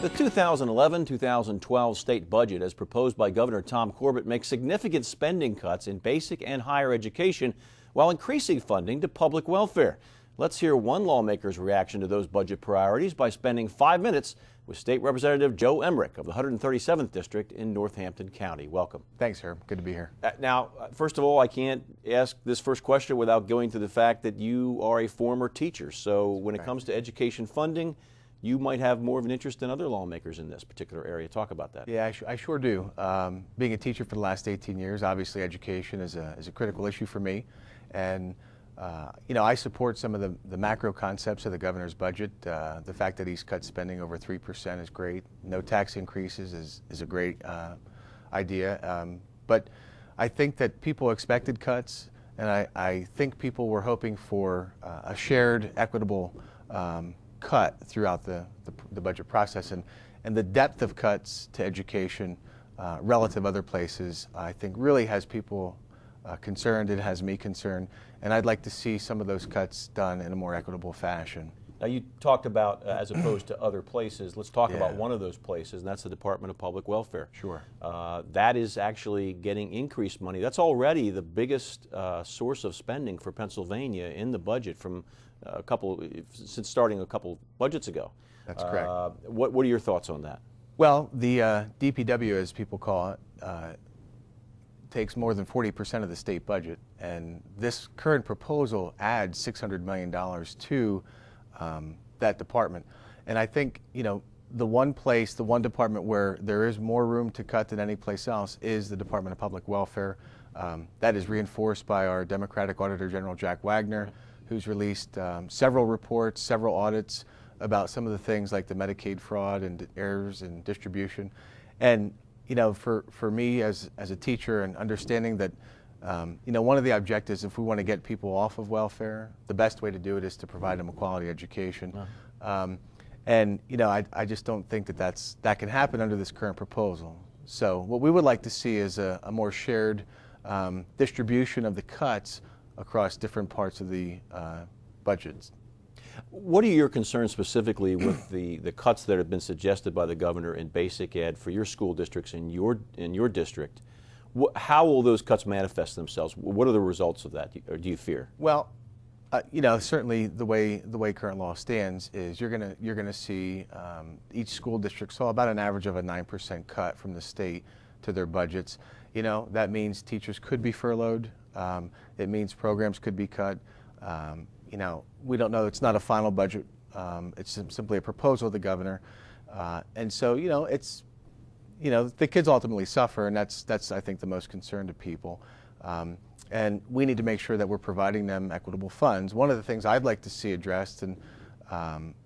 The 2011-2012 state budget, as proposed by Governor Tom Corbett, makes significant spending cuts in basic and higher education while increasing funding to public welfare. Let's hear one lawmaker's reaction to those budget priorities by spending 5 minutes with State Representative Joe Emrick of the 137th District in Northampton County. Welcome. Thanks, Herb. Good to be here. Now, first of all, I can't ask this first question without going to the fact that you are a former teacher. So when it comes to education funding, you might have more of an interest than other lawmakers in this particular area. Talk about that. Yeah, I sure do. Being a teacher for the last 18 years, obviously education is a critical issue for me. And I support some of the macro concepts of the governor's budget. The fact that he's cut spending over 3% is great. No tax increases is a great idea. But I think that people expected cuts, and I think people were hoping for a shared, equitable cut throughout the budget process. And the depth of cuts to education relative to other places, I think really has people concerned. It has me concerned. And I'd like to see some of those cuts done in a more equitable fashion. Now, you talked about as opposed to other places. Let's talk about one of those places, and that's the Department of Public Welfare. Sure. That is actually getting increased money. That's already the biggest source of spending for Pennsylvania in the budget since starting a couple budgets ago. That's correct. What are your thoughts on that? Well, the DPW, as people call it, takes more than 40% of the state budget, and this current proposal adds $600 million to that department. And I think, the one department where there is more room to cut than any place else is the Department of Public Welfare. That is reinforced by our Democratic Auditor General Jack Wagner, who's released several reports, several audits about some of the things like the Medicaid fraud and errors in distribution. And for me as a teacher and understanding that one of the objectives, if we want to get people off of welfare, the best way to do it is to provide them a quality education. I just don't think that can happen under this current proposal. So what we would like to see is a more shared distribution of the cuts across different parts of the budgets. What are your concerns specifically with the cuts that have been suggested by the governor in basic ed for your school districts in your district? How will those cuts manifest themselves? What are the results of that, or do you fear? Well, certainly the way current law stands is you're gonna see each school district saw about an average of a 9% cut from the state to their budgets. That means teachers could be furloughed. It means programs could be cut. We don't know. It's not a final budget. It's simply a proposal of the governor. And so, it's, the kids ultimately suffer, and that's I think the most concern to people. And we need to make sure that we're providing them equitable funds. One of the things I'd like to see addressed, and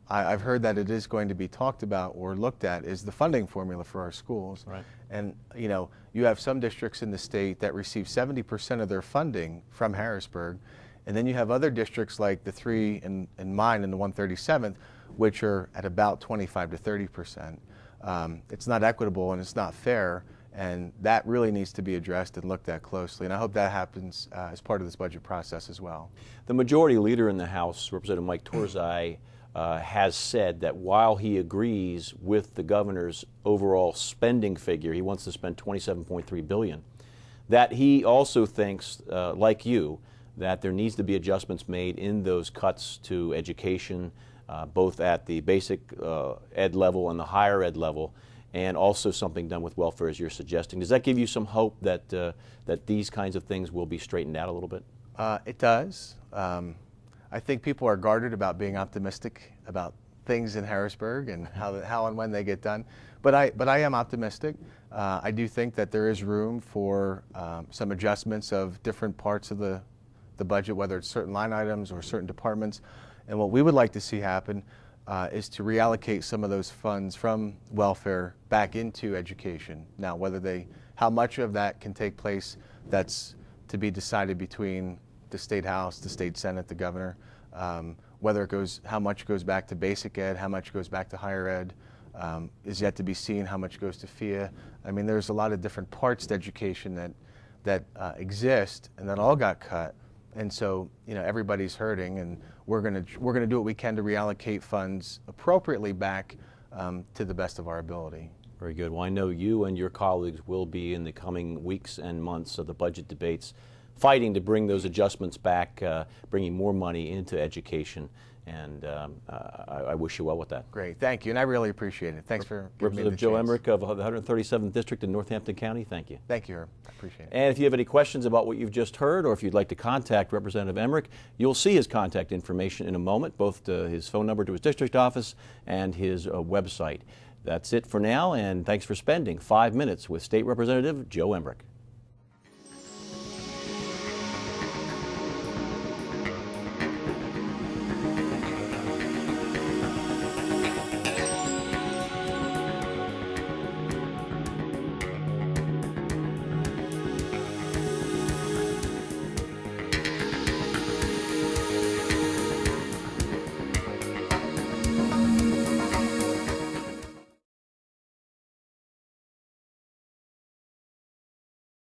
I've heard that it is going to be talked about or looked at, is the funding formula for our schools. Right. And you have some districts in the state that receive 70% of their funding from Harrisburg. And then you have other districts like the three in mine in the 137th, which are at about 25 to 30%. It's not equitable and it's not fair, and that really needs to be addressed and looked at closely. And I hope that happens as part of this budget process as well. The majority leader in the House, Representative Mike Torzai, has said that while he agrees with the governor's overall spending figure, he wants to spend $27.3 billion, that he also thinks, like you, that there needs to be adjustments made in those cuts to education, both at the basic ed level and the higher ed level, and also something done with welfare, as you're suggesting. Does that give you some hope that that these kinds of things will be straightened out a little bit? It does. I think people are guarded about being optimistic about things in Harrisburg and how and when they get done. But I am optimistic. I do think that there is room for some adjustments of different parts of the budget, whether it's certain line items or certain departments. And what we would like to see happen is to reallocate some of those funds from welfare back into education. Now, how much of that can take place, that's to be decided between the State House, the State Senate, the governor. How much goes back to basic ed, how much goes back to higher ed, is yet to be seen. How much goes to FIA. I mean, there's a lot of different parts to education that exist and that all got cut. And so, everybody's hurting, and we're going to do what we can to reallocate funds appropriately back to the best of our ability. Very good. Well, I know you and your colleagues will be in the coming weeks and months of the budget debates fighting to bring those adjustments back, bringing more money into education, and I wish you well with that. Great, thank you, and I really appreciate it. Thanks for giving me the Representative Joe chance. Emrick of the 137th District in Northampton County, thank you. Thank you, Herb. I appreciate it. And if you have any questions about what you've just heard, or if you'd like to contact Representative Emrick, you'll see his contact information in a moment, both his phone number to his district office and his website. That's it for now, and thanks for spending 5 minutes with State Representative Joe Emrick.